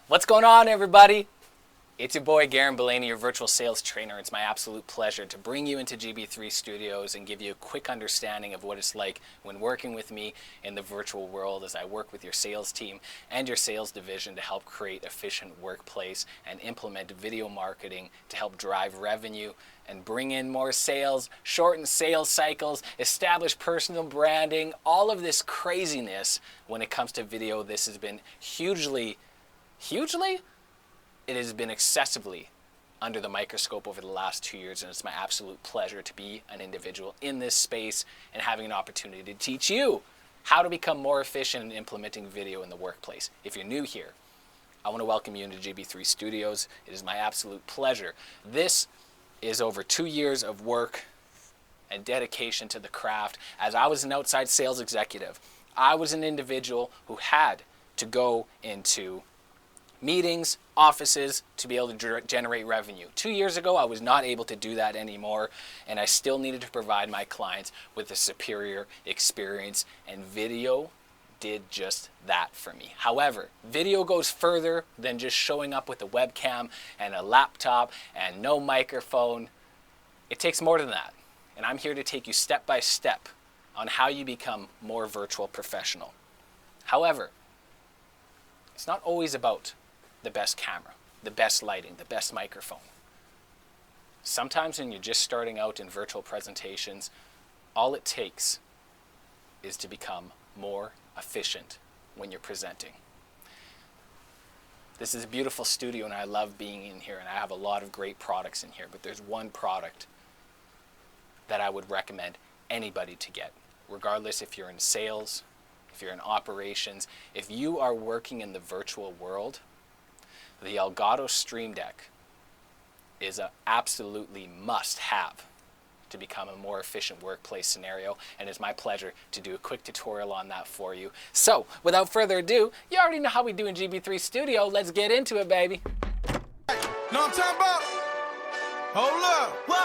What's going on, everybody? It's your boy Garrin Bulani, your virtual sales trainer. It's my absolute pleasure to bring you into GB3 Studios and give you a quick understanding of what it's like when working with me in the virtual world as I work with your sales team and your sales division to help create efficient workplace and implement video marketing to help drive revenue and bring in more sales, shorten sales cycles, establish personal branding, all of this craziness when it comes to video. This has been hugely, it has been excessively under the microscope over the last 2 years, and it's my absolute pleasure to be an individual in this space and having an opportunity to teach you how to become more efficient in implementing video in the workplace. If you're new here, I want to welcome you into GB3 Studios. It is my absolute pleasure. This is over 2 years of work and dedication to the craft. As I was an outside sales executive, I was an individual who had to go into meetings, offices to be able to generate revenue. 2 years ago, I was not able to do that anymore, and I still needed to provide my clients with a superior experience, and video did just that for me. However, video goes further than just showing up with a webcam and a laptop and no microphone. It takes more than that, and I'm here to take you step by step on how you become more virtual professional. However, it's not always about the best camera, the best lighting, the best microphone. Sometimes when you're just starting out in virtual presentations, all it takes is to become more efficient when you're presenting. This is a beautiful studio and I love being in here, and I have a lot of great products in here, but there's one product that I would recommend anybody to get, regardless if you're in sales, if you're in operations, if you are working in the virtual world. The Elgato Stream Deck is an absolutely must-have to become a more efficient workplace scenario, and it's my pleasure to do a quick tutorial on that for you. So, without further ado, you already know how we do in GB3 Studio. Let's get into it, baby. Hey, know what I'm talking about? Hold up. Whoa.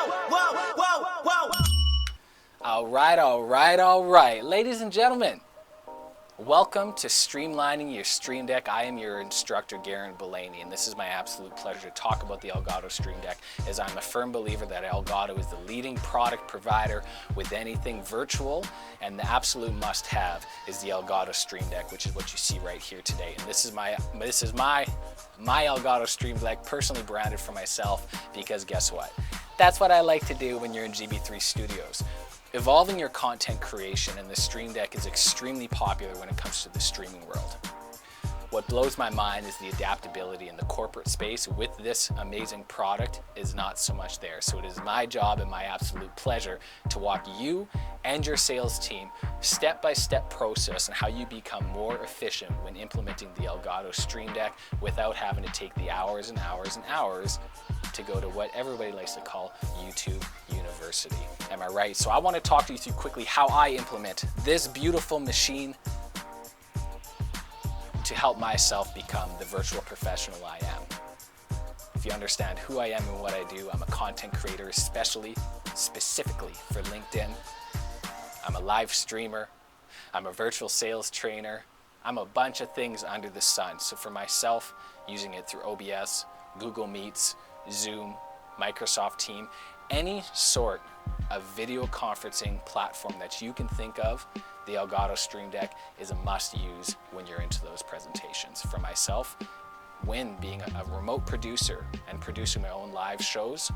All right. Ladies and gentlemen, welcome to Streamlining Your Stream Deck. I am your instructor, Garrin Bulani, and this is my absolute pleasure to talk about the Elgato Stream Deck, as I'm a firm believer that Elgato is the leading product provider with anything virtual, and the absolute must-have is the Elgato Stream Deck, which is what you see right here today. And this is my Elgato Stream Deck, personally branded for myself, because guess what? That's what I like to do when you're in GB3 Studios. Evolving your content creation, and the Stream Deck is extremely popular when it comes to the streaming world. What blows my mind is the adaptability in the corporate space with this amazing product is not so much there. So it is my job and my absolute pleasure to walk you and your sales team step-by-step process on how you become more efficient when implementing the Elgato Stream Deck without having to take the hours and hours and hours to go to what everybody likes to call YouTube University. Am I right? So I want to talk to you through quickly how I implement this beautiful machine to help myself become the virtual professional I am. If you understand who I am and what I do, I'm a content creator, specifically for LinkedIn. I'm a live streamer. I'm a virtual sales trainer. I'm a bunch of things under the sun. So for myself, using it through OBS, Google Meets, Zoom, Microsoft Teams, any sort of video conferencing platform that you can think of, the Elgato Stream Deck is a must-use when you're into those presentations. For myself, when being a remote producer and producing my own live shows,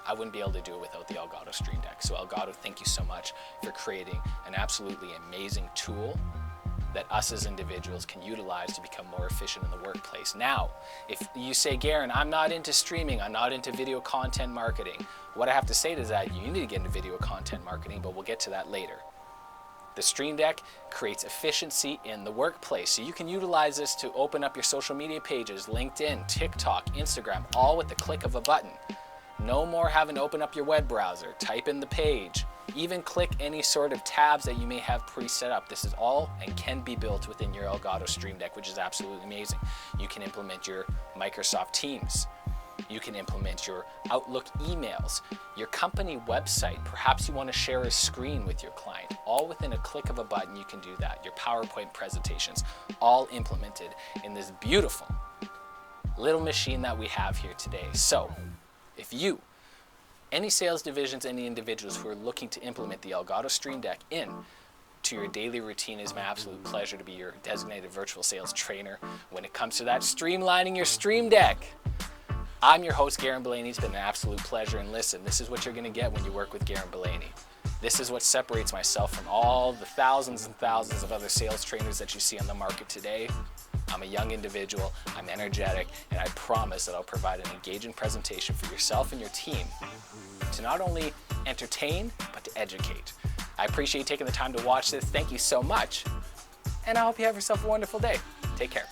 I wouldn't be able to do it without the Elgato Stream Deck. So Elgato, thank you so much for creating an absolutely amazing tool that us as individuals can utilize to become more efficient in the workplace. Now, if you say, Garrin, I'm not into streaming, I'm not into video content marketing, what I have to say to that, you need to get into video content marketing, but we'll get to that later. The Stream Deck creates efficiency in the workplace. So you can utilize this to open up your social media pages, LinkedIn, TikTok, Instagram, all with the click of a button. No more having to open up your web browser, type in the page, even click any sort of tabs that you may have pre-set up. This is all and can be built within your Elgato Stream Deck, which is absolutely amazing. You can implement your Microsoft Teams. You can implement your Outlook emails, your company website. Perhaps you want to share a screen with your client. All within a click of a button, you can do that. Your PowerPoint presentations, all implemented in this beautiful little machine that we have here today. So if you, any sales divisions, any individuals who are looking to implement the Elgato Stream Deck in to your daily routine, is my absolute pleasure to be your designated virtual sales trainer when it comes to that streamlining your Stream Deck. I'm your host, Garrin Bulani. It's been an absolute pleasure. And listen, this is what you're going to get when you work with Garrin Bulani. This is what separates myself from all the thousands and thousands of other sales trainers that you see on the market today. I'm a young individual, I'm energetic, and I promise that I'll provide an engaging presentation for yourself and your team to not only entertain, but to educate. I appreciate you taking the time to watch this. Thank you so much, and I hope you have yourself a wonderful day. Take care.